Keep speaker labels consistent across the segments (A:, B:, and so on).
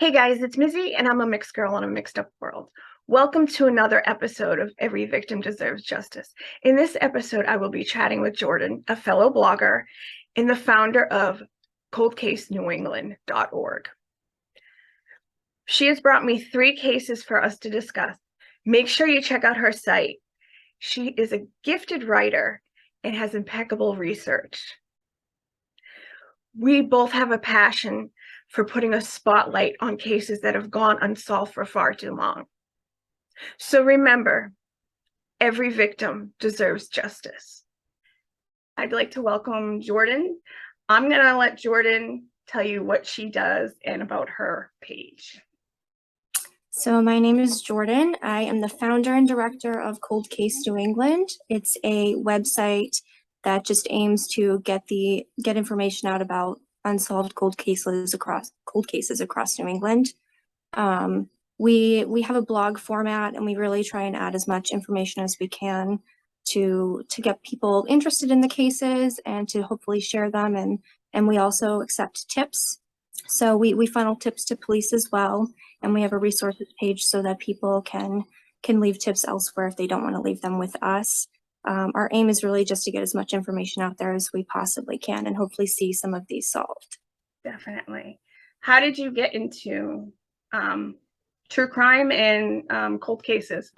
A: Hey guys, it's Mizzy, and I'm a mixed girl in a mixed up world. Welcome to another episode of Every Victim Deserves Justice. In this episode, I will be chatting with Jordan, a fellow blogger and the founder of coldcasenewengland.org. She has brought me 3 cases for us to discuss. Make sure you check out her site. She is a gifted writer and has impeccable research. We both have a passion for putting a spotlight on cases that have gone unsolved for far too long. So remember, every victim deserves justice. I'd like to welcome Jordan. I'm going to let Jordan tell you what she does and about her page.
B: So my name is Jordan. I am the founder and director of Cold Case New England. It's a website that just aims to get information out about unsolved cold cases across New England. We have a blog format, and we really try and add as much information as we can to get people interested in the cases and to hopefully share them. And we also accept tips. So we funnel tips to police as well, and we have a resources page so that people can leave tips elsewhere if they don't want to leave them with us. Our aim is really just to get as much information out there as we possibly can and hopefully see some of these solved.
A: Definitely. How did you get into true crime and cold cases?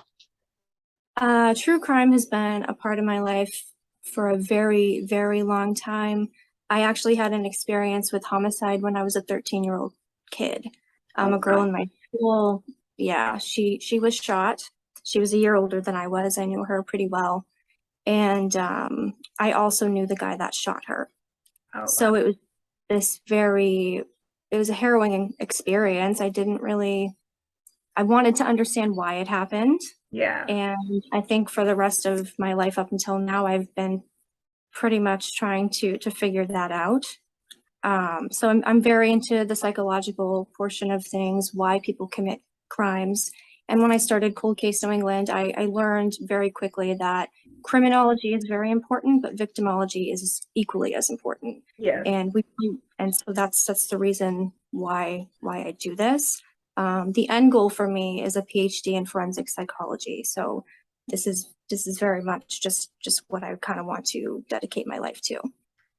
B: True crime has been a part of my life for a very, very long time. I actually had an experience with homicide when I was a 13-year-old kid. A girl in my school, she was shot. She was a year older than I was. I knew her pretty well. And I also knew the guy that shot her. So it was it was a harrowing experience. I wanted to understand why it happened.
A: Yeah.
B: And I think for the rest of my life up until now, I've been pretty much trying to figure that out. So I'm very into the psychological portion of things, why people commit crimes. And when I started Cold Case New England, I learned very quickly that criminology is very important, but victimology is equally as important.
A: Yeah.
B: And so that's the reason why I do this. The end goal for me is a PhD in forensic psychology. So this is very much just what I kind of want to dedicate my life to.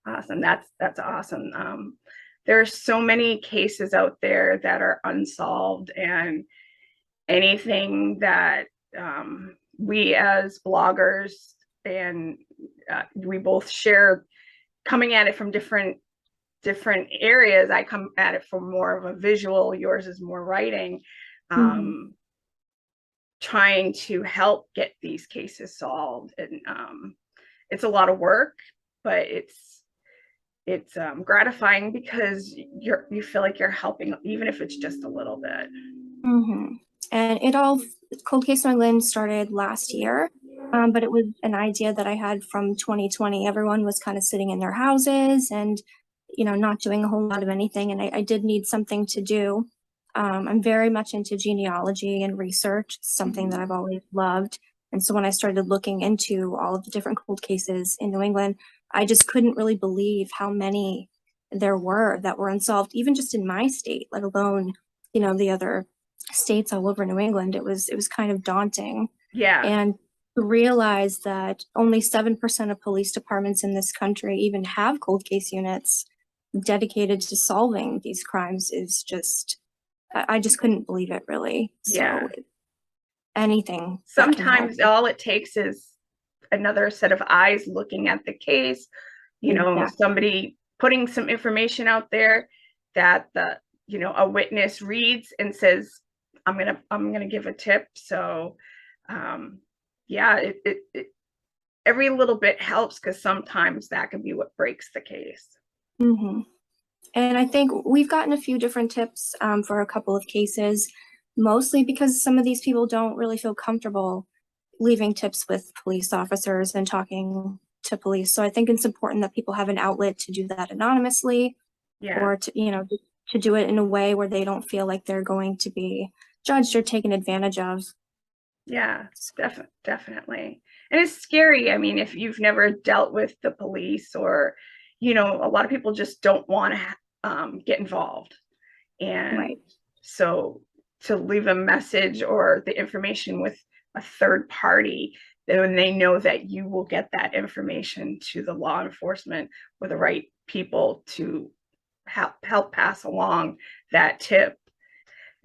A: Awesome. That's awesome. There are so many cases out there that are unsolved, and anything that we as bloggers and we both share, coming at it from different areas. I come at it from more of a visual, yours is more writing, trying to help get these cases solved. And it's a lot of work, but it's gratifying because you feel like you're helping, even if it's just a little bit.
B: And Cold Case New England started last year, but it was an idea that I had from 2020. Everyone was kind of sitting in their houses and, not doing a whole lot of anything. And I did need something to do. I'm very much into genealogy and research. It's something that I've always loved. And so when I started looking into all of the different cold cases in New England, I just couldn't really believe how many there were that were unsolved, even just in my state, let alone, the other states all over New England. It was kind of daunting.
A: Yeah.
B: And to realize that only 7% of police departments in this country even have cold case units dedicated to solving these crimes is just, I just couldn't believe it, really.
A: Yeah.
B: So anything.
A: Sometimes all it takes is another set of eyes looking at the case, exactly. Somebody putting some information out there that a witness reads and says, I'm gonna give a tip. So every little bit helps, because sometimes that can be what breaks the case.
B: And I think we've gotten a few different tips for a couple of cases, mostly because some of these people don't really feel comfortable leaving tips with police officers and talking to police. So I think it's important that people have an outlet to do that anonymously, or to do it in a way where they don't feel like they're going to be judged or taken advantage of.
A: Yeah, definitely. And it's scary. I mean, if you've never dealt with the police, or, a lot of people just don't want to get involved. And So to leave a message or the information with a third party, then they know that you will get that information to the law enforcement or the right people to help pass along that tip.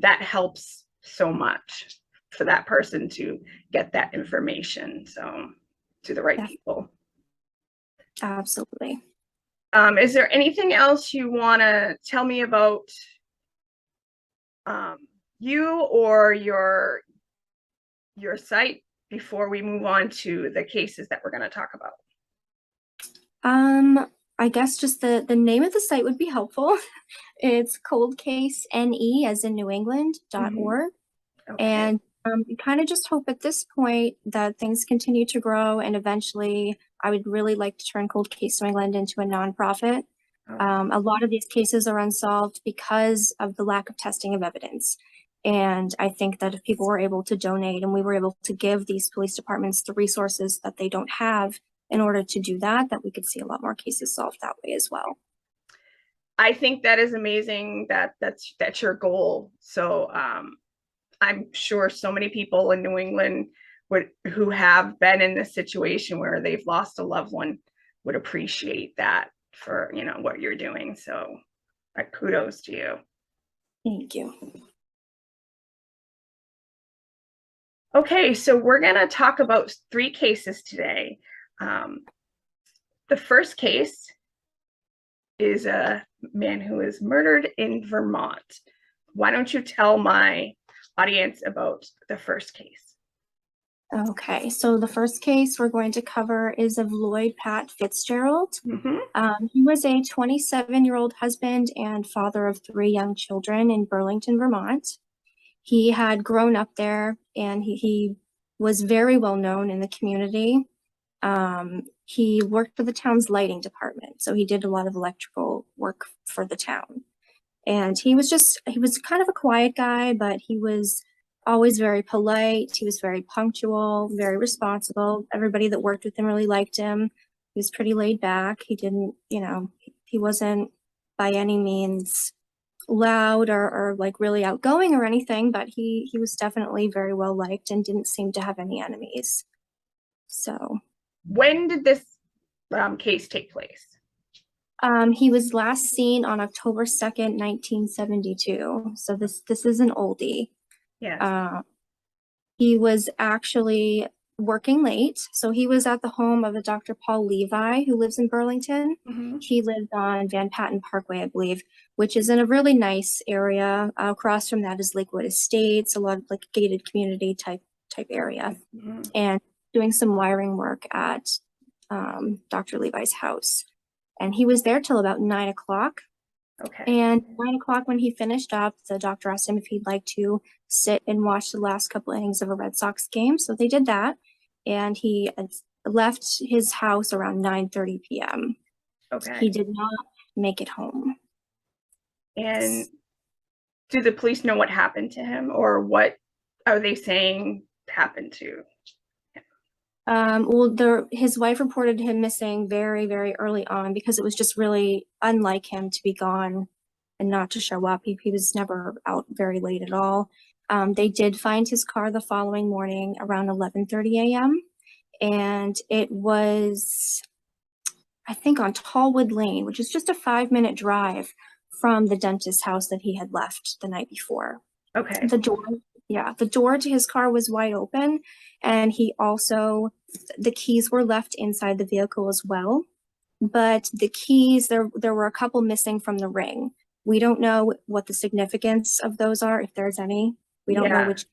A: That helps so much for that person to get that information, so to the right
B: Def-
A: people.
B: Absolutely.
A: Is there anything else you want to tell me about um, you or your site before we move on to the cases that we're going to talk about?
B: I guess just the name of the site would be helpful. It's Cold Case NE as in New
A: Mhm.
B: England.org.
A: Okay.
B: And we kind of just hope at this point that things continue to grow, and eventually I would really like to turn Cold Case New England into a nonprofit.
A: Okay.
B: A lot of these cases are unsolved because of the lack of testing of evidence. And I think that if people were able to donate and we were able to give these police departments the resources that they don't have in order to do that, that we could see a lot more cases solved that way as well.
A: I think that is amazing that that's your goal. So I'm sure so many people in New England who have been in this situation where they've lost a loved one would appreciate that for what you're doing. So kudos to you.
B: Thank you.
A: Okay, so we're gonna talk about 3 cases today. Um, the first case is a man who is murdered in Vermont. Why don't you tell my audience about the first case?
B: Okay, so the first case we're going to cover is of Lloyd Pat Fitzgerald.
A: Mm-hmm.
B: He was a 27-year-old husband and father of 3 young children in Burlington, Vermont. He had grown up there and he was very well known in the community. He worked for the town's lighting department, so he did a lot of electrical work for the town. And he was kind of a quiet guy, but he was always very polite. He was very punctual, very responsible. Everybody that worked with him really liked him. He was pretty laid back. He didn't, he wasn't by any means loud or like really outgoing or anything, but he was definitely very well liked and didn't seem to have any enemies. So
A: When did this case take place?
B: he was last seen on October 2nd, 1972. So this is an oldie.
A: Yes.
B: Uh, he was actually working late. So he was at the home of a Dr. Paul Levi who lives in Burlington.
A: Mm-hmm.
B: He lived on Van Patten Parkway, I believe, which is in a really nice area. Across from that is Lakewood Estates, a lot of like gated community type area,
A: Mm-hmm.
B: and doing some wiring work at Dr. Levi's house. And he was there till about 9 o'clock.
A: Okay.
B: And 9 o'clock, when he finished up, the doctor asked him if he'd like to sit and watch the last couple innings of a Red Sox game. So they did that. And he left his house around 9:30 p.m. He
A: Okay.
B: did not make it home.
A: And do the police know what happened to him, or what are they saying happened to him?
B: Well, his wife reported him missing very, very early on because it was just really unlike him to be gone and not to show up. He was never out very late at all. They did find his car the following morning around 11:30 a.m. And it was, I think, on Tallwood Lane, which is just a 5-minute drive from the dentist's house that he had left the night before.
A: Okay.
B: The door, yeah, the door to his car was wide open, and the keys were left inside the vehicle as well. But the keys, there were a couple missing from the ring. We don't know what the significance of those are, if there's any. We don't know
A: Yeah.
B: which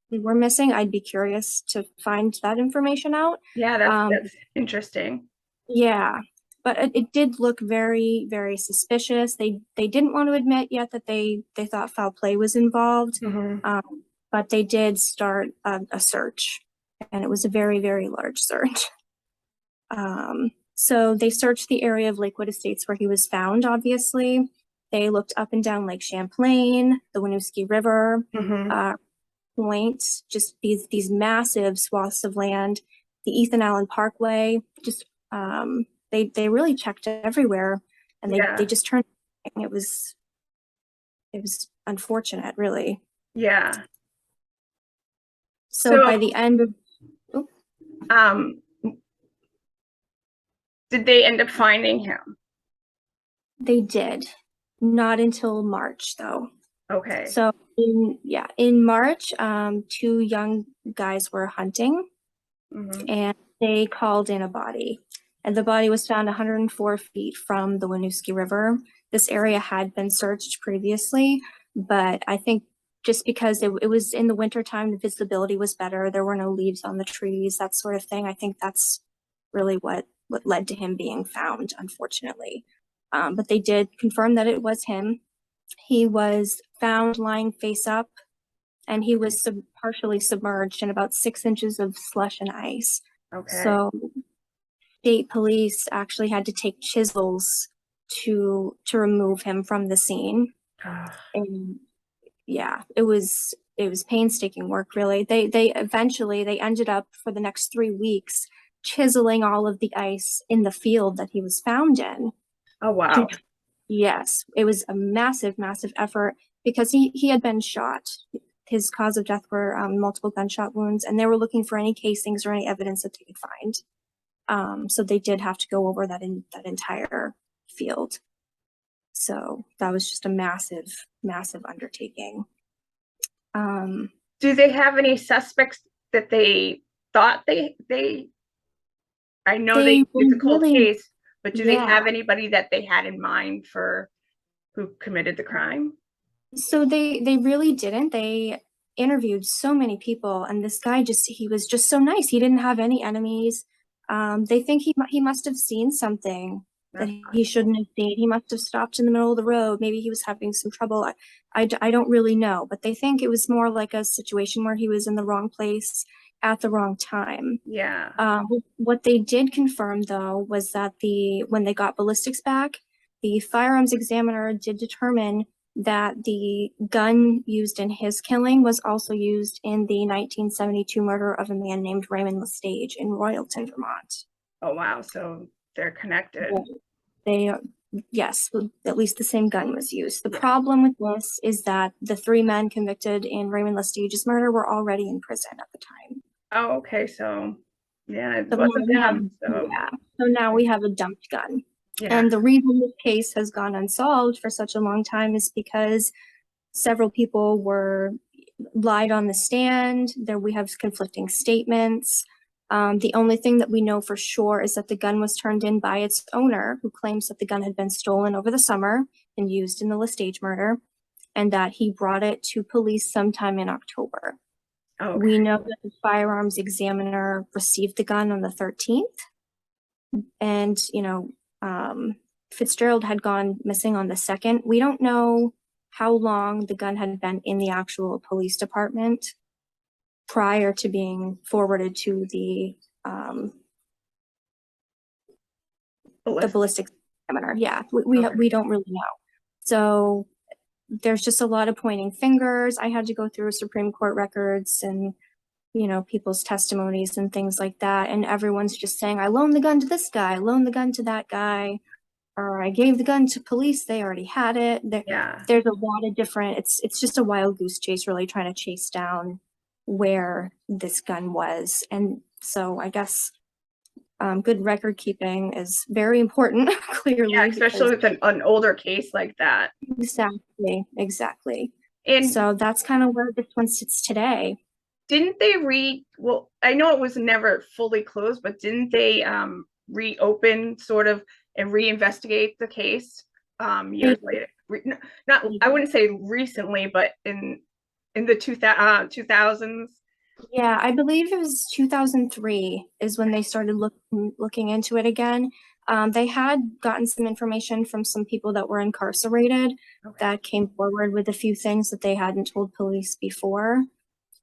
B: we were missing. I'd be curious to find that information out.
A: Yeah, that's interesting.
B: Yeah, but it did look very, very suspicious. They didn't want to admit yet that they thought foul play was involved,
A: Mm-hmm.
B: but they did start a search, and it was a very, very large search. So they searched the area of Lakewood Estates where he was found, obviously. They looked up and down Lake Champlain, the Winooski River,
A: Mm-hmm.
B: Point, just these massive swaths of land, the Ethan Allen Parkway, just they really checked everywhere, and they
A: Yeah.
B: just turned. It was was unfortunate, really.
A: Yeah.
B: So
A: So,
B: by the end of, oh,
A: um, did they end up finding him?
B: they did. Not until March, though.
A: Okay.
B: So in March, two young guys were hunting
A: Hmm.
B: and they called in a body. And the body was found 104 feet from the Winooski River. This area had been searched previously, but I think just because it was in the wintertime, the visibility was better. There were no leaves on the trees, that sort of thing. I think that's really what led to him being found, unfortunately. But they did confirm that it was him. He was found lying face up, and he was partially submerged in about 6 inches of slush and ice.
A: Okay.
B: So state police actually had to take chisels to remove him from the scene. And yeah, it was painstaking work, really. They eventually they ended up for the next 3 weeks chiseling all of the ice in the field that he was found in.
A: Oh, wow.
B: Yes, it was a massive, massive effort because he had been shot. His cause of death were multiple gunshot wounds, and they were looking for any casings or any evidence that they could find. So they did have to go over that entire field. So that was just a massive, massive undertaking. Um,
A: Do they have any suspects that they thought I know
B: they
A: it's a cold
B: really,
A: case, but do they
B: yeah.
A: have anybody that they had in mind for who committed the crime?
B: So they really didn't. They interviewed so many people, and this guy he was just so nice. He didn't have any enemies. They think he must have seen something that
A: That's
B: he shouldn't have seen. He must have stopped in the middle of the road. Maybe he was having some trouble. I don't really know, but they think it was more like a situation where he was in the wrong place at the wrong time.
A: yeah.
B: What they did confirm, though, was that when they got ballistics back, the firearms examiner did determine that the gun used in his killing was also used in the 1972 murder of a man named Raymond Lestage in Royalton, Vermont.
A: Oh, wow. So they're connected.
B: They, yes, at least the same gun was used. The
A: Yeah.
B: problem with this is that the three men convicted in Raymond Lestage's murder were already in prison at the time.
A: Oh, okay. So, yeah, it
B: So now
A: wasn't
B: we have,
A: them. So,
B: yeah. So now we have a dumped gun.
A: yeah.
B: And the reason this case has gone unsolved for such a long time is because several people were lied on the stand. There we have conflicting statements. The only thing that we know for sure is that the gun was turned in by its owner, who claims that the gun had been stolen over the summer and used in the Lestage murder, and that he brought it to police sometime in October.
A: Okay.
B: We know that the firearms examiner received the gun on the 13th, and Fitzgerald had gone missing on the 2nd. We don't know how long the gun had been in the actual police department prior to being forwarded to the ballistics examiner. Yeah,
A: Okay.
B: we don't really know. So there's just a lot of pointing fingers. I had to go through Supreme Court records and people's testimonies and things like that, and everyone's just saying, I loaned the gun to this guy, I loaned the gun to that guy, or I gave the gun to police, they already had it.
A: Yeah.
B: There's a lot of different, it's just a wild goose chase, really trying to chase down where this gun was. And so I guess good record keeping is very important,
A: Yeah.
B: clearly,
A: Especially
B: because
A: with an older case like that.
B: exactly.
A: And
B: So that's kind of where this one sits today.
A: didn't they well, I know it was never fully closed, but didn't they reopen sort of and reinvestigate the case
B: They,
A: years later? Not, I wouldn't say recently, but in the 2000s.
B: yeah, I believe it was 2003 is when they started looking into it again. They had gotten some information from some people that were incarcerated
A: Okay.
B: that came forward with a few things that they hadn't told police before.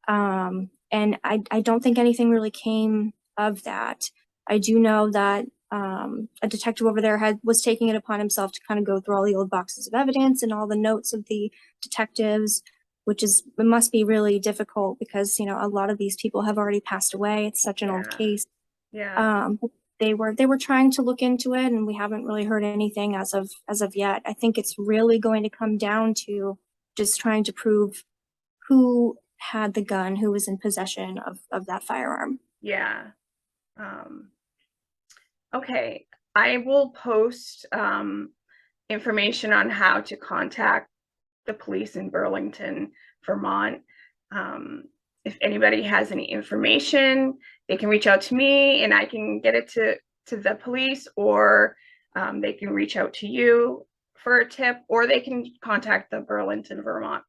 B: And I don't think anything really came of that. I do know that a detective over there was taking it upon himself to kind of go through all the old boxes of evidence and all the notes of the detectives, it must be really difficult because, a lot of these people have already passed away. It's such an old
A: Yeah.
B: case.
A: Yeah.
B: But they were trying to look into it, and we haven't really heard anything as of yet. I think it's really going to come down to just trying to prove who had the gun, who was in possession of that firearm.
A: Yeah. Okay. I will post information on how to contact the police in Burlington, Vermont. If anybody has any information, they can reach out to me and I can get it to the police, or they can reach out to you for a tip, or they can contact the Burlington, Vermont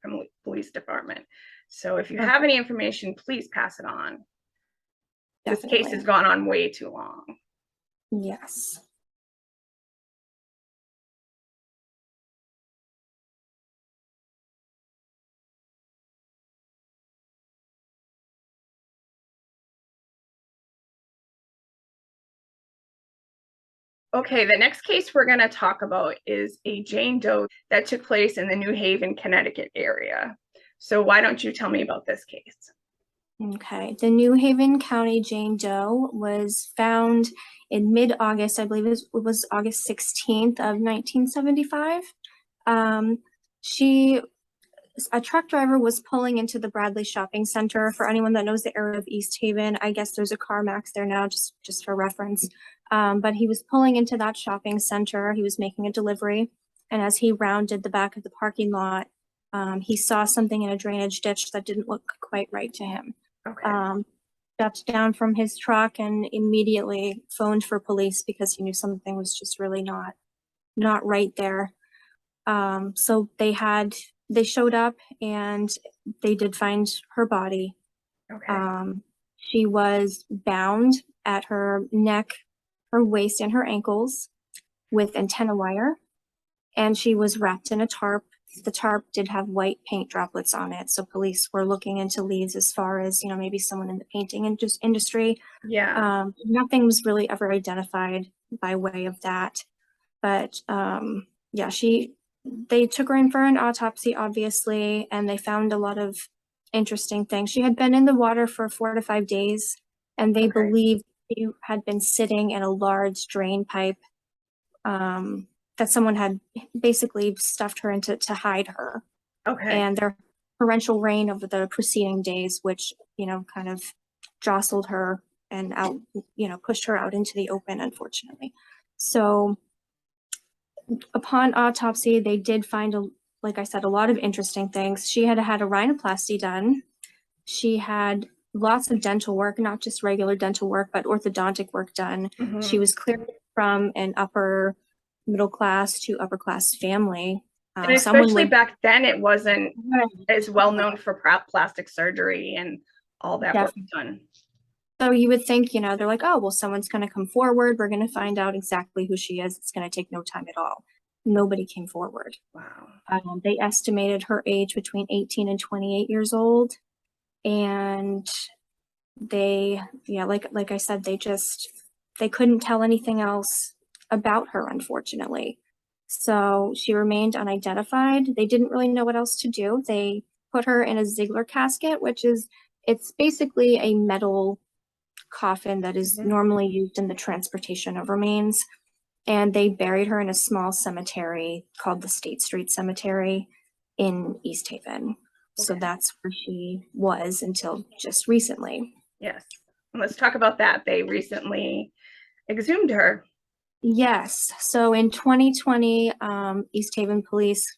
A: Police Department. So if you have any information, please pass it on. This case has
B: Definitely.
A: gone on way too long.
B: Yes.
A: Okay, the next case we're going to talk about is a Jane Doe that took place in the New Haven, Connecticut area. So why don't you tell me about this case?
B: Okay. The New Haven County Jane Doe was found in mid-August. I believe it was August 16th of 1975. A truck driver was pulling into the Bradley Shopping Center. For anyone that knows the area of East Haven, I guess there's a CarMax there now, just for reference. But he was pulling into that shopping center. He was making a delivery. And as he rounded the back of the parking lot, he saw something in a drainage ditch that didn't look quite right to him.
A: Okay.
B: Stepped down from his truck and immediately phoned for police because he knew something was just really not right there. So they showed up and they did find her body.
A: Okay.
B: She was bound at her neck, her waist, and her ankles with antenna wire, and she was wrapped in a tarp. The tarp did have white paint droplets on it, so police were looking into leads as far as, maybe someone in the painting industry.
A: Yeah.
B: Nothing was really ever identified by way of that, but yeah, they took her in for an autopsy, obviously, and they found a lot of interesting things. She had been in the water for 4 to 5 days, and they
A: Okay.
B: believed she had been sitting in a large drain pipe that someone had basically stuffed her into to hide her.
A: Okay.
B: And their torrential rain over the preceding days, which, kind of jostled her and out, pushed her out into the open, unfortunately. So upon autopsy, they did find, like I said, a lot of interesting things. She had had a rhinoplasty done. She had lots of dental work, not just regular dental work, but orthodontic work done.
A: Mm-hmm.
B: She was cleared from an upper middle class to upper class family.
A: And especially back then, it wasn't as well known for plastic surgery and all that work done.
B: So you would think, they're like, oh, well, someone's going to come forward. We're going to find out exactly who she is. It's going to take no time at all. Nobody came forward.
A: Wow.
B: They estimated her age between 18 and 28 years old. And like I said, they couldn't tell anything else about her, unfortunately. So she remained unidentified. They didn't really know what else to do. They put her in a Ziegler casket, it's basically a metal coffin that is normally used in the transportation of remains. And they buried her in a small cemetery called the State Street Cemetery in East Haven. Okay. So that's where she was until just recently.
A: Yes. And let's talk about that. They recently exhumed her.
B: Yes. So in 2020, East Haven police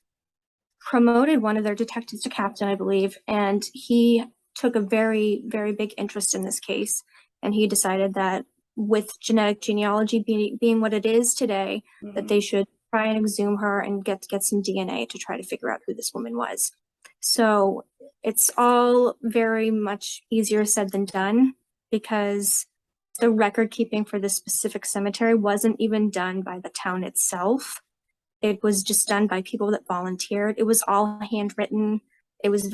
B: promoted one of their detectives to captain, I believe, and he took a very, very big interest in this case. And he decided that with genetic genealogy being what it is today, that they should try and exhume her and get some DNA to try to figure out who this woman was. So it's all very much easier said than done, because the record keeping for this specific cemetery wasn't even done by the town itself. It was just done by people that volunteered. It was all handwritten. It was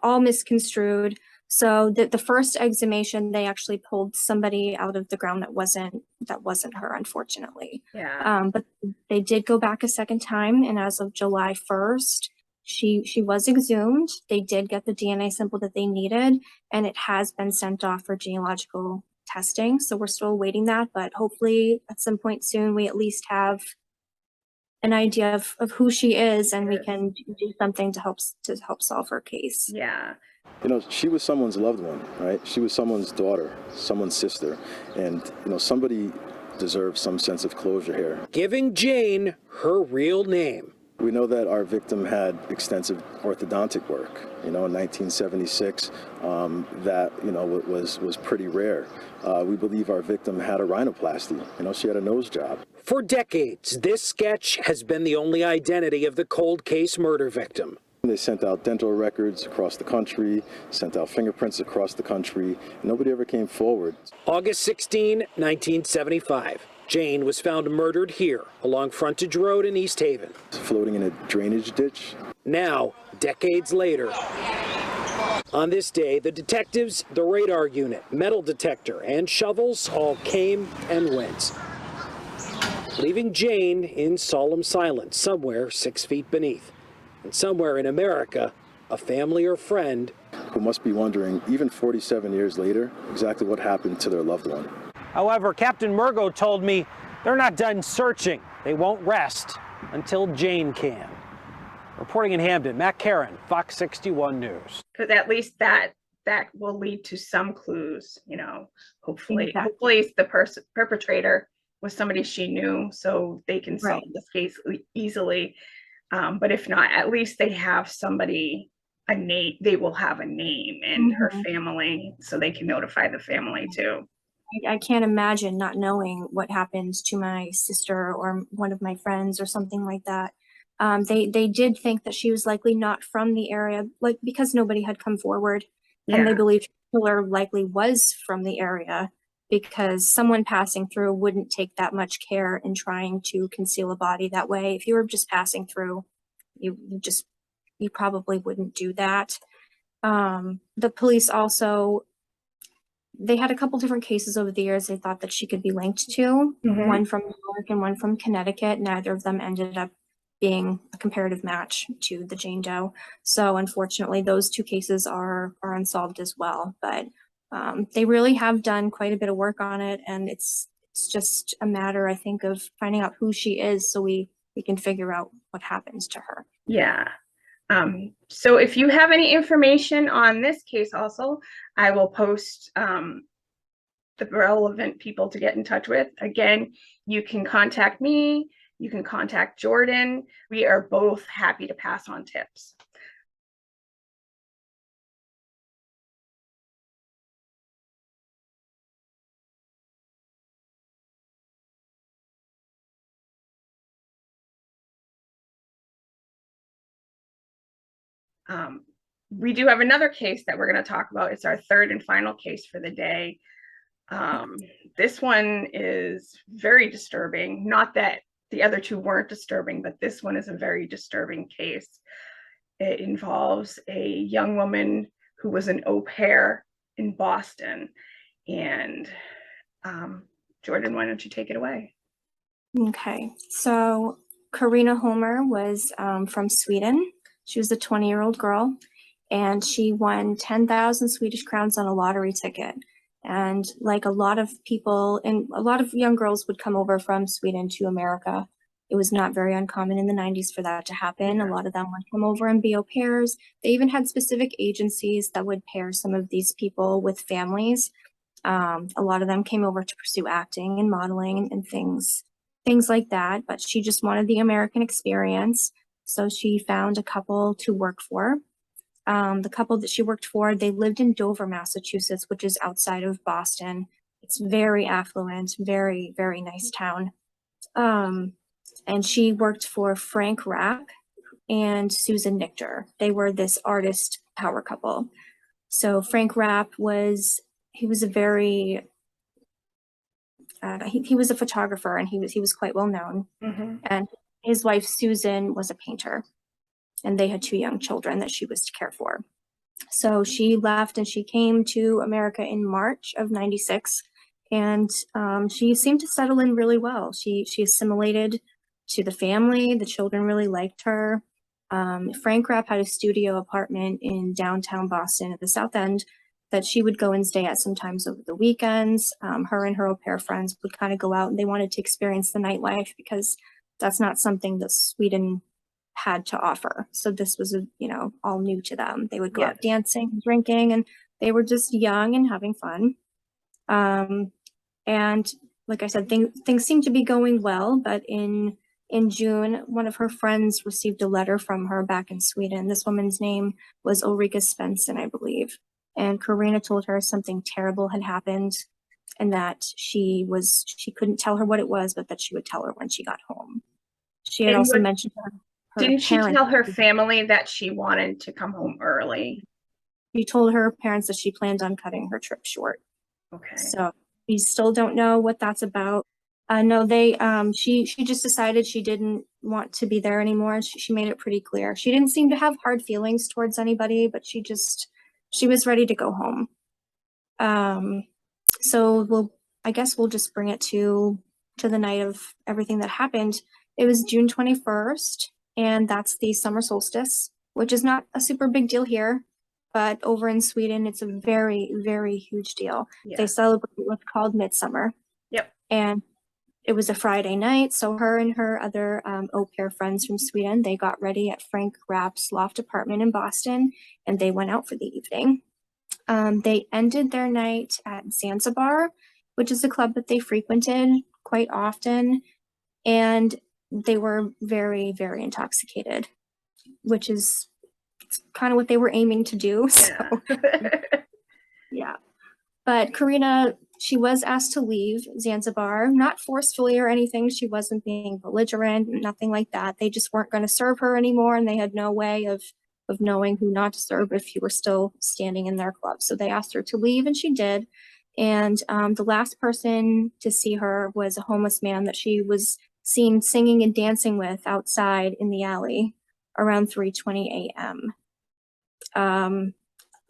B: all misconstrued. So the first exhumation, they actually pulled somebody out of the ground that wasn't her, unfortunately.
A: Yeah.
B: But they did go back a second time, and as of July 1st, she was exhumed. They did get the DNA sample that they needed, and it has been sent off for genealogical testing. So we're still awaiting that, but hopefully at some point soon we at least have an idea of who she is, and we can do something to help solve her case.
A: Yeah.
C: You know, she was someone's loved one, right? She was someone's daughter, someone's sister. And, you know, somebody deserves some sense of closure here.
D: Giving Jane her real name.
C: We know that our victim had extensive orthodontic work, you know, in 1976, that, you know, was pretty rare. We believe our victim had a rhinoplasty, you know, she had a nose job.
D: For decades, this sketch has been the only identity of the cold case murder victim.
C: They sent out dental records across the country, sent out fingerprints across the country. Nobody ever came forward.
D: August 16, 1975. Jane was found murdered here along Frontage Road in East Haven.
C: Floating in a drainage ditch.
D: Now, decades later, on this day, the detectives, the radar unit, metal detector, and shovels all came and went, leaving Jane in solemn silence somewhere 6 feet beneath. And somewhere in America, a family or friend
C: who must be wondering, even 47 years later, exactly what happened to their loved one.
D: However, Captain Murgo told me they're not done searching. They won't rest until Jane can. Reporting in Hamden, Matt Caron, Fox 61 News.
A: Because at least that will lead to some clues, you know, hopefully.
B: Exactly.
A: Hopefully the perpetrator was somebody she knew, so they can solve this case easily. But if not, at least they have somebody, a name, they will have a name and her family, so they can notify the family too.
B: I can't imagine not knowing what happened to my sister or one of my friends or something like that. They did think that she was likely not from the area, like because nobody had come forward, and they believed the killer likely was from the area because someone passing through wouldn't take that much care in trying to conceal a body that way. If you were just passing through, you probably wouldn't do that. The police also, they had a couple different cases over the years they thought that she could be linked to, one from New York and one from Connecticut. Neither of them ended up being a comparative match to the Jane Doe. So unfortunately, those two cases are unsolved as well. But they really have done quite a bit of work on it, and it's just a matter, I think, of finding out who she is so we can figure out what happens to her.
A: Yeah. So if you have any information on this case also, I will post the relevant people to get in touch with. Again, you can contact me, you can contact Jordan. We are both happy to pass on tips. We do have another case that we're going to talk about. It's our third and final case for the day. This one is very disturbing. Not that the other two weren't disturbing, but this one is a very disturbing case. It involves a young woman who was an au pair in Boston. And Jordan, why don't you take it away?
B: Okay, so Karina Homer was from Sweden. She was a 20-year-old girl, and she won 10,000 Swedish crowns on a lottery ticket. And like a lot of people, and a lot of young girls would come over from Sweden to America. It was not very uncommon in the 90s for that to happen. A lot of them would come over and be au pairs. They even had specific agencies that would pair some of these people with families. A lot of them came over to pursue acting and modeling and things like that. But she just wanted the American experience. So she found a couple to work for. The couple that she worked for, they lived in Dover, Massachusetts, which is outside of Boston. It's very affluent, very, very nice town. And she worked for Frank Rapp and Susan Nichter. They were this artist power couple. So Frank Rapp he was a very, he was a photographer, and he was quite well known. And his wife, Susan, was a painter. And they had 2 young children that she was to care for. So she left and she came to America in March of '96, and she seemed to settle in really well. She assimilated to the family. The children really liked her. Frank Rapp had a studio apartment in downtown Boston at the South End that she would go and stay at sometimes over the weekends. Her and her au pair friends would kind of go out, and they wanted to experience the nightlife because That's not something that Sweden had to offer. So this was, all new to them. They would go out dancing, drinking, and they were just young and having fun. And like I said, things seemed to be going well, but in June, one of her friends received a letter from her back in Sweden. This woman's name was Ulrika Svensson, I believe. And Karina told her something terrible had happened and that she couldn't tell her what it was, but that she would tell her when she got home. She had also mentioned her
A: didn't she
B: parents.
A: tell her family that she wanted to come home early?
B: She told her parents that she planned on cutting her trip short.
A: Okay.
B: So we still don't know what that's about. No, she just decided she didn't want to be there anymore. She made it pretty clear. She didn't seem to have hard feelings towards anybody, but she was ready to go home. So I guess we'll just bring it to the night of everything that happened. It was June 21st, and that's the summer solstice, which is not a super big deal here, but over in Sweden, it's a very, very huge deal. Yeah. They celebrate what's called midsummer.
A: Yep.
B: And it was a Friday night, so her and her other au pair friends from Sweden, they got ready at Frank Rapp's loft apartment in Boston, and they went out for the evening. They ended their night at Zanzibar, which is a club that they frequented quite often, and they were very, very intoxicated, which is kind of what they were aiming to do. So, yeah. But Karina, she was asked to leave Zanzibar, not forcefully or anything. She wasn't being belligerent, nothing like that. They just weren't going to serve her anymore, and they had no way of knowing who not to serve if you were still standing in their club. So they asked her to leave, and she did. And the last person to see her was a homeless man that she was seen singing and dancing with outside in the alley around 3:20 a.m.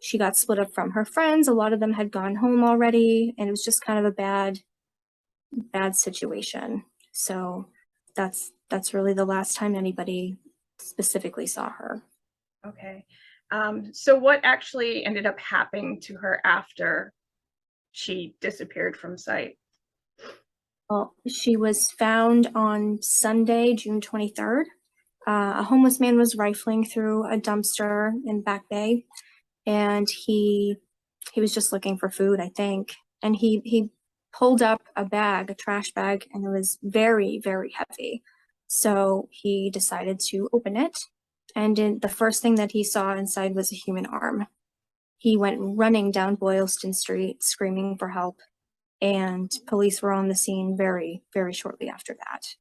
B: She got split up from her friends. A lot of them had gone home already, and it was just kind of a bad situation. So that's really the last time anybody specifically saw her.
A: Okay. So what actually ended up happening to her after she disappeared from sight?
B: Well, she was found on Sunday, June 23rd. A homeless man was rifling through a dumpster in Back Bay, and he was just looking for food, I think. And he pulled up a trash bag, and it was very, very heavy. So he decided to open it. And the first thing that he saw inside was a human arm. He went running down Boylston Street, screaming for help, and police were on the scene very, very shortly after that.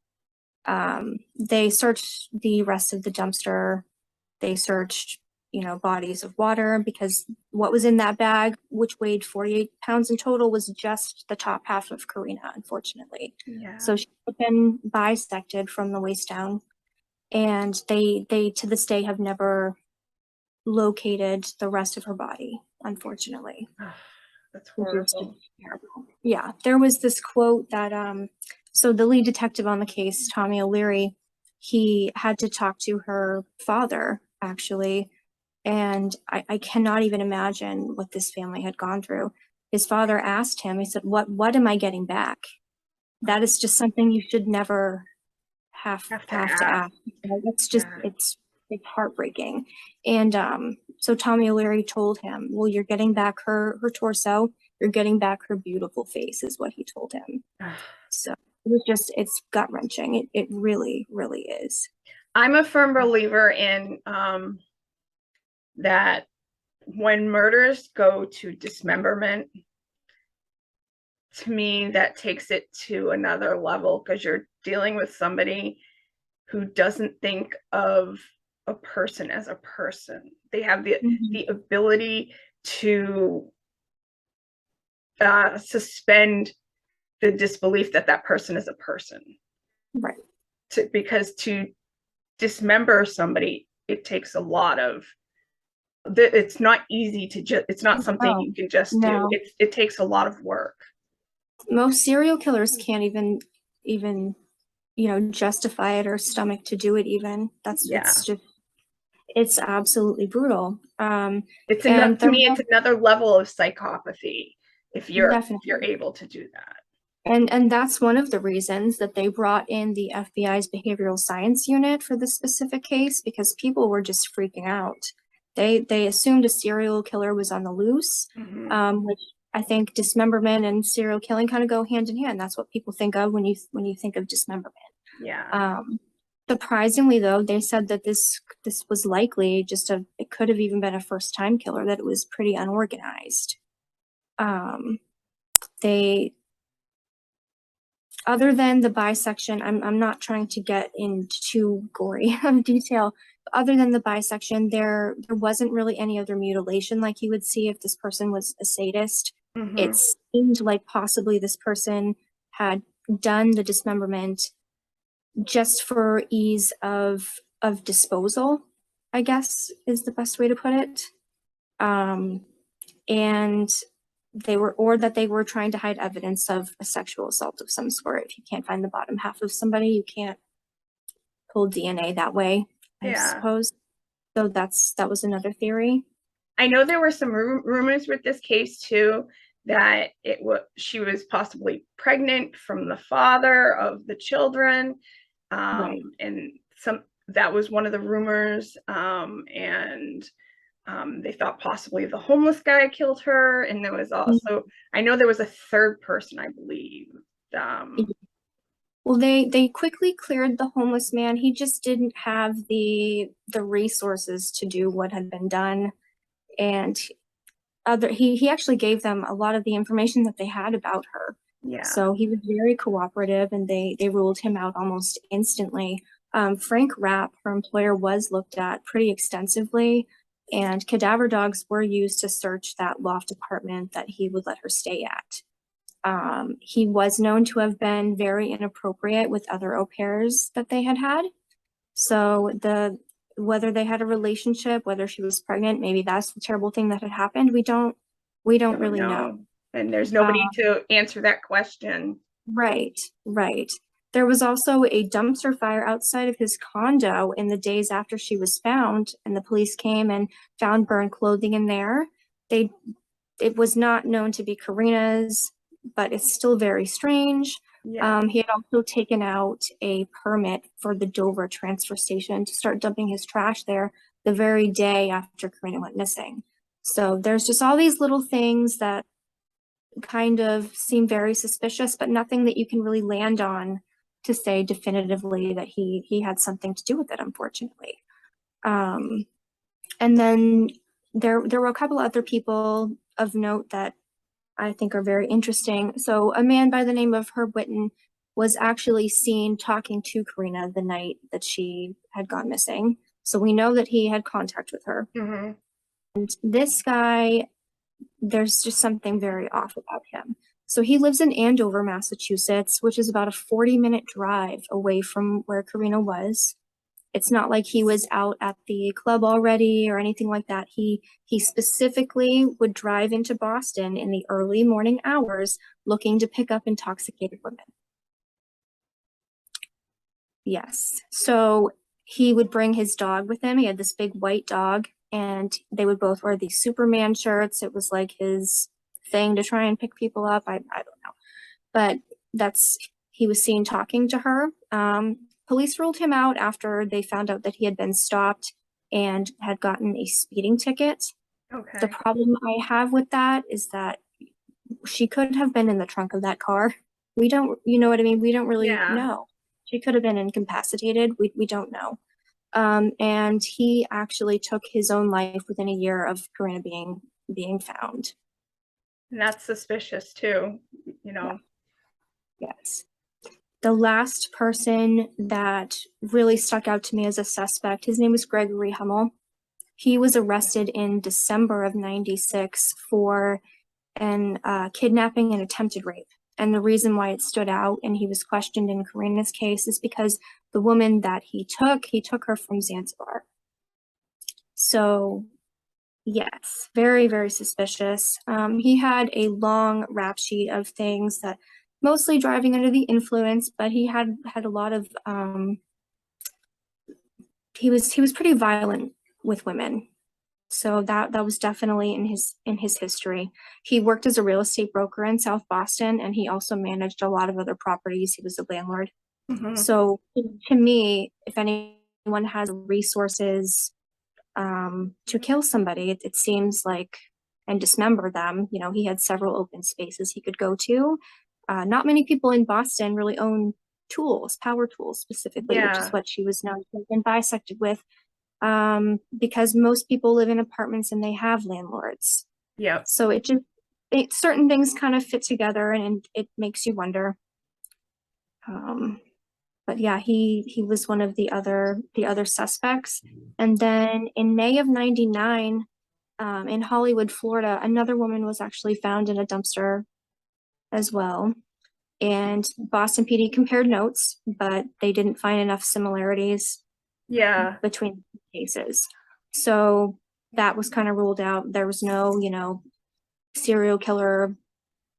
B: They searched the rest of the dumpster. They searched, bodies of water, because what was in that bag, which weighed 48 pounds in total, was just the top half of Karina, unfortunately.
A: Yeah.
B: So she had been bisected from the waist down. And they to this day have never located the rest of her body, unfortunately.
A: That's horrible.
B: Yeah, there was this quote that so the lead detective on the case, Tommy O'Leary, he had to talk to her father, actually, and I cannot even imagine what this family had gone through. His father asked him, he said, what am I getting back? That is just something you should never have to ask. It's just, it's heartbreaking. And so Tommy O'Leary told him, well, you're getting back her torso, you're getting back her beautiful face, is what he told him. So it's gut wrenching. It really, really is.
A: I'm a firm believer in that when murders go to dismemberment, to me, that takes it to another level, because you're dealing with somebody who doesn't think of a person as a person. They have the ability to suspend the disbelief that that person is a person.
B: Right.
A: Because to dismember somebody, it takes a lot of, it's not easy to just, it's not something you can just do. It takes a lot of work.
B: Most serial killers can't even justify it or stomach to do it even. It's absolutely brutal. To
A: me, it's another level of psychopathy if you're able to do that.
B: And that's one of the reasons that they brought in the FBI's behavioral science unit for this specific case, because people were just freaking out. They assumed a serial killer was on the loose, which I think dismemberment and serial killing kind of go hand in hand. That's what people think of when you think of dismemberment.
A: Yeah.
B: Surprisingly, though, they said that this was likely just it could have even been a first time killer, that it was pretty unorganized. They Other than the bisection, I'm not trying to get into too gory of detail. Other than the bisection, there wasn't really any other mutilation like you would see if this person was a sadist. It seemed like possibly this person had done the dismemberment just for ease of disposal, I guess is the best way to put it. And they were trying to hide evidence of a sexual assault of some sort. If you can't find the bottom half of somebody, you can't pull DNA that way, I suppose. So that was another theory.
A: I know there were some rumors with this case too, that she was possibly pregnant from the father of the children,
B: Right.
A: and that was one of the rumors, and they thought possibly the homeless guy killed her, and there was also, I know there was a third person, I believe.
B: Well, they quickly cleared the homeless man. He just didn't have the resources to do what had been done, and he actually gave them a lot of the information that they had about her.
A: Yeah.
B: So he was very cooperative, and they ruled him out almost instantly. Frank Rapp, her employer, was looked at pretty extensively, and cadaver dogs were used to search that loft apartment that he would let her stay at. He was known to have been very inappropriate with other au pairs that they had had. So whether they had a relationship, whether she was pregnant, maybe that's the terrible thing that had happened. We don't really know.
A: And there's nobody to answer that question.
B: Right. There was also a dumpster fire outside of his condo in the days after she was found, and the police came and found burned clothing in there. It was not known to be Karina's, but it's still very strange.
A: Yeah.
B: He had also taken out a permit for the Dover transfer station to start dumping his trash there the very day after Karina went missing. So there's just all these little things that kind of seem very suspicious, but nothing that you can really land on to say definitively that he had something to do with it, unfortunately. And then there were a couple other people of note that I think are very interesting. So a man by the name of Herb Whitten was actually seen talking to Karina the night that she had gone missing. So we know that he had contact with her. And this guy, there's just something very off about him. So he lives in Andover, Massachusetts, which is about a 40-minute drive away from where Karina was. It's not like he was out at the club already or anything like that. He specifically would drive into Boston in the early morning hours looking to pick up intoxicated women. Yes. So he would bring his dog with him. He had this big white dog, and they would both wear these Superman shirts. It was like his thing to try and pick people up. I don't know. But he was seen talking to her. Police ruled him out after they found out that he had been stopped and had gotten a speeding ticket.
A: Okay.
B: The problem I have with that is that she could have been in the trunk of that car. We don't, you know what I mean? We don't really know. She could have been incapacitated. We don't know. And he actually took his own life within a year of Karina being found.
A: And that's suspicious too, you know.
B: Yes. The last person that really stuck out to me as a suspect, his name was Gregory Hummel. He was arrested in December of '96 for an kidnapping and attempted rape. And the reason why it stood out and he was questioned in Karina's case is because the woman that he took her from Zanzibar. So yes, very, very suspicious. He had a long rap sheet of things that mostly driving under the influence, but he had a lot of, he was pretty violent with women. So that was definitely in his history. He worked as a real estate broker in South Boston, and he also managed a lot of other properties. He was a landlord.
A: Mhm.
B: So to me, if anyone has resources to kill somebody, it seems like, and dismember them, you know, he had several open spaces he could go to. Not many people in Boston really own tools, power tools specifically, which is
A: Yeah.
B: what she was known to have been bisected with, because most people live in apartments and they have landlords.
A: Yep.
B: So certain things kind of fit together, and it makes you wonder. But yeah, he was one of the other suspects. And then in May of '99, in Hollywood, Florida, another woman was actually found in a dumpster as well. And Boston PD compared notes, but they didn't find enough similarities
A: Yeah.
B: between cases. So that was kind of ruled out. There was no, you know, serial killer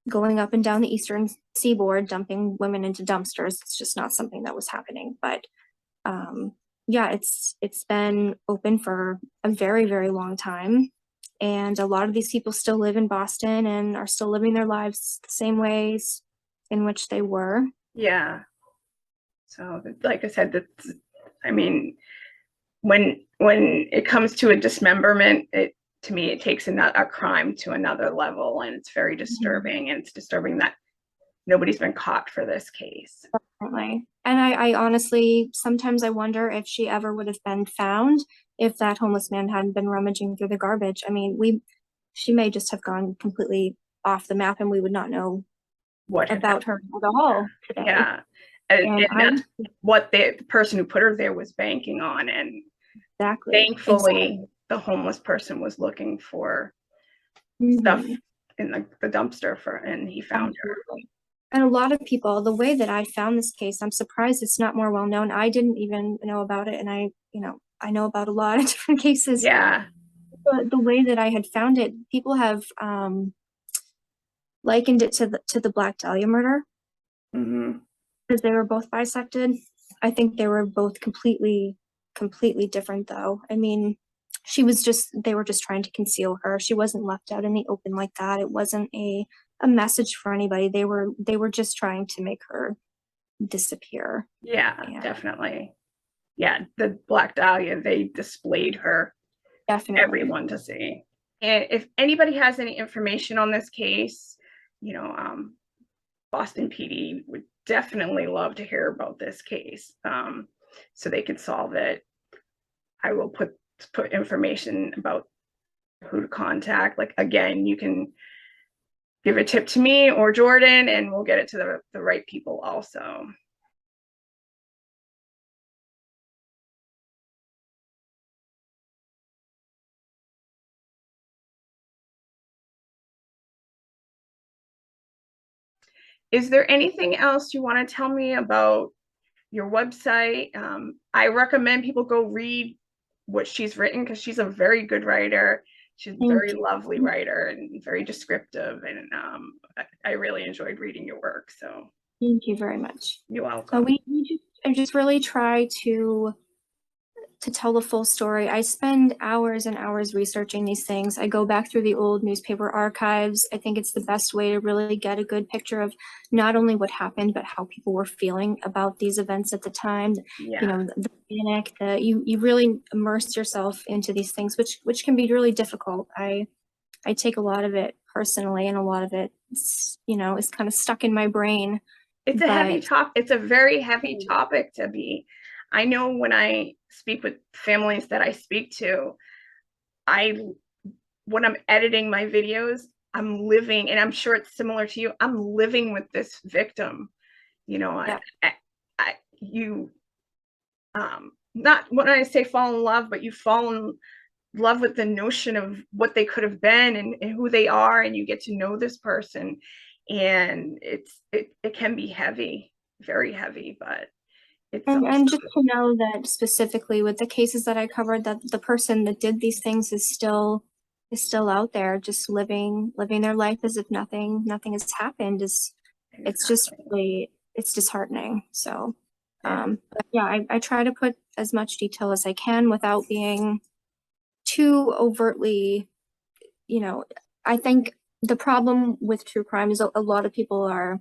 B: going up and down the eastern seaboard dumping women into dumpsters. It's just not something that was happening. But yeah, it's been open for a very, very long time. And a lot of these people still live in Boston and are still living their lives the same ways in which they were.
A: Yeah. So like I said, that's, I mean, when it comes to a dismemberment, it, to me, it takes a crime to another level, and it's very disturbing. And it's disturbing that nobody's been caught for this case.
B: Definitely. And I honestly, sometimes I wonder if she ever would have been found if that homeless man hadn't been rummaging through the garbage. I mean, she may just have gone completely off the map and we would not know
A: What had
B: about her at all today.
A: Yeah. And
B: And
A: that's what the person who put her there was banking on. And thankfully, the homeless person was looking for stuff in the dumpster and he found her.
B: And a lot of people, the way that I found this case, I'm surprised it's not more well known. I didn't even know about it, and I know about a lot of different cases.
A: Yeah.
B: But the way that I had found it, people have likened it to the Black Dahlia murder, because they were both bisected. I think they were both completely different, though. I mean, they were just trying to conceal her. She wasn't left out in the open like that. It wasn't a message for anybody. They were just trying to make her disappear.
A: Yeah, definitely. Yeah, the Black Dahlia, they displayed her
B: Definitely.
A: Everyone to see. And if anybody has any information on this case, you know, Boston PD would definitely love to hear about this case, so they could solve it. I will put information about who to contact. Like, again, you can give a tip to me or Jordan, and we'll get it to the right people also. Is there anything else you want to tell me about your website? I recommend people go read what she's written, because she's a very good writer. She's a very lovely writer and very descriptive, and I really enjoyed reading your work. So
B: thank you very much.
A: You're welcome.
B: I just really try to tell the full story. I spend hours and hours researching these things. I go back through the old newspaper archives. I think it's the best way to really get a good picture of not only what happened, but how people were feeling about these events at the time.
A: Yeah.
B: You know, the panic, you really immerse yourself into these things, which can be really difficult. I take a lot of it personally, and a lot of it, you know, is kind of stuck in my brain.
A: It's a heavy topic. It's a very heavy topic to be. I know when I speak with families that I speak to, when I'm editing my videos, I'm living, and I'm sure it's similar to you, I'm living with this victim. You know, not when I say fall in love, but you fall in love with the notion of what they could have been, and who they are, and you get to know this person, and it can be heavy, very heavy, but it's
B: and just to know that specifically with the cases that I covered, that the person that did these things is still out there, just living their life as if nothing has happened. It's just really, it's disheartening. So but yeah, I try to put as much detail as I can without being too overtly, you know, I think the problem with true crime is a lot of people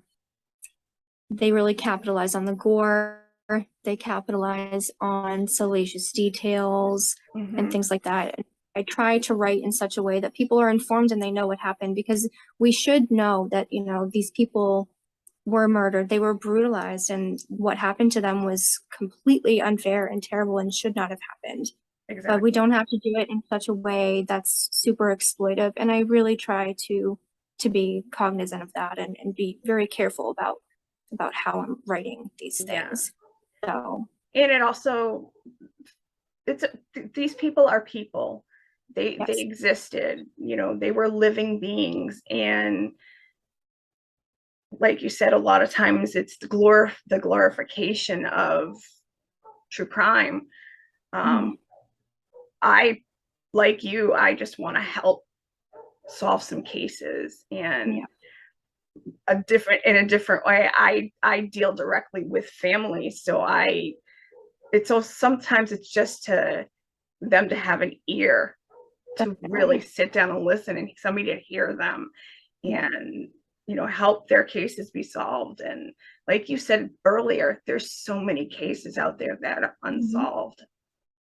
B: they really capitalize on the gore, they capitalize on salacious details and things like that. I try to write in such a way that people are informed and they know what happened, because we should know that, you know, these people were murdered, they were brutalized, and what happened to them was completely unfair and terrible and should not have happened.
A: Exactly.
B: But we don't have to do it in such a way that's super exploitive. And I really try to be cognizant of that and be very careful about how I'm writing these things. So,
A: and it also, these people are people. They
B: yes.
A: existed, you know, they were living beings. And like you said, a lot of times it's the glorification of true crime. I, like you, I just want to help solve some cases, and in a different way. I deal directly with families, so sometimes it's just to them to have an ear to really sit down and listen, and somebody to hear them, and you know, help their cases be solved. And like you said earlier, there's so many cases out there that are unsolved.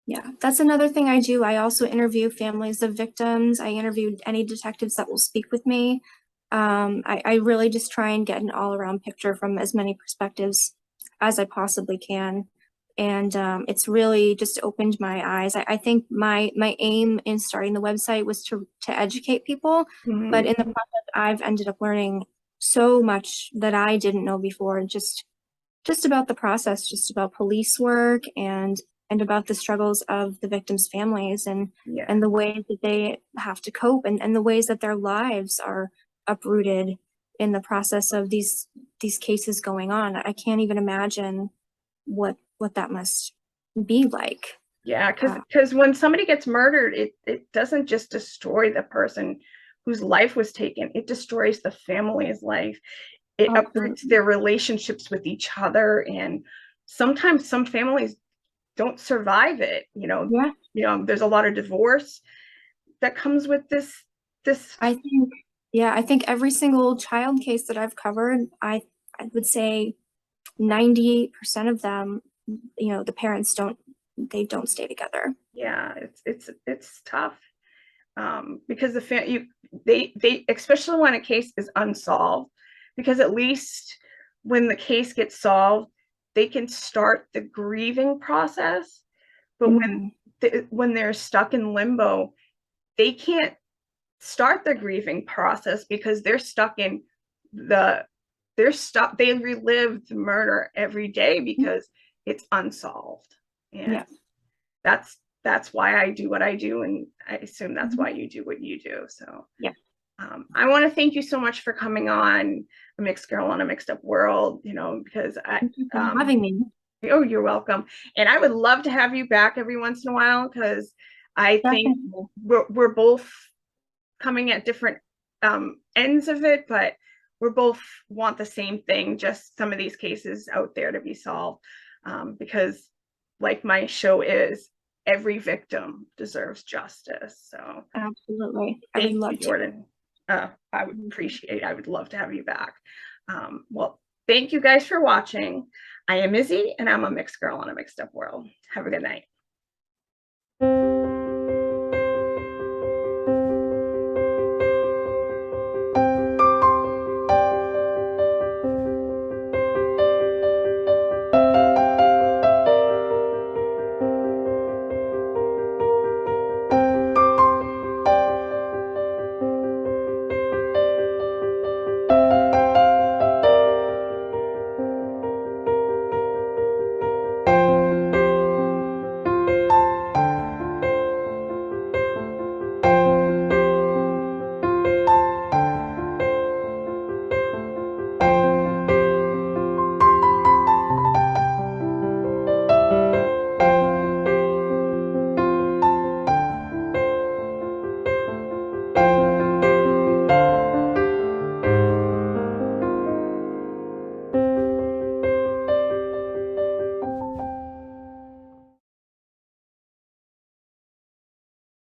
B: Yeah, that's another thing I do. I also interview families of victims. I interviewed any detectives that will speak with me. I really just try and get an all-around picture from as many perspectives as I possibly can. And it's really just opened my eyes. I think my aim in starting the website was to educate people, but in the process, I've ended up learning so much that I didn't know before, just about the process, just about police work and about the struggles of the victims' families and the ways that they have to cope and the ways that their lives are uprooted in the process of these cases going on. I can't even imagine what that must be like.
A: Yeah, because when somebody gets murdered, it doesn't just destroy the person whose life was taken, it destroys the family's life. It uproots their relationships with each other, and sometimes some families don't survive it. You know, there's a lot of divorce that comes with this.
B: I think every single child case that I've covered, I would say 98% of them, you know, the parents don't stay together.
A: Yeah, it's tough, because they especially when a case is unsolved, because at least when the case gets solved, they can start the grieving process. But when they're stuck in limbo, they can't start the grieving process because they're stuck in they relive the murder every day because it's unsolved. And that's why I do what I do, and I assume that's why you do what you do. So I want to thank you so much for coming on A Mixed Girl in a Mixed Up World, you know, because
B: having me.
A: Oh, you're welcome. And I would love to have you back every once in a while, because I think we're both coming at different ends of it, but we're both want the same thing, just some of these cases out there to be solved, because like my show is, every victim deserves justice. So
B: absolutely,
A: I would love to. Jordan. I would appreciate it. I would love to have you back. Well, thank you guys for watching. I am Izzy, and I'm a mixed girl in a mixed up world. Have a good night.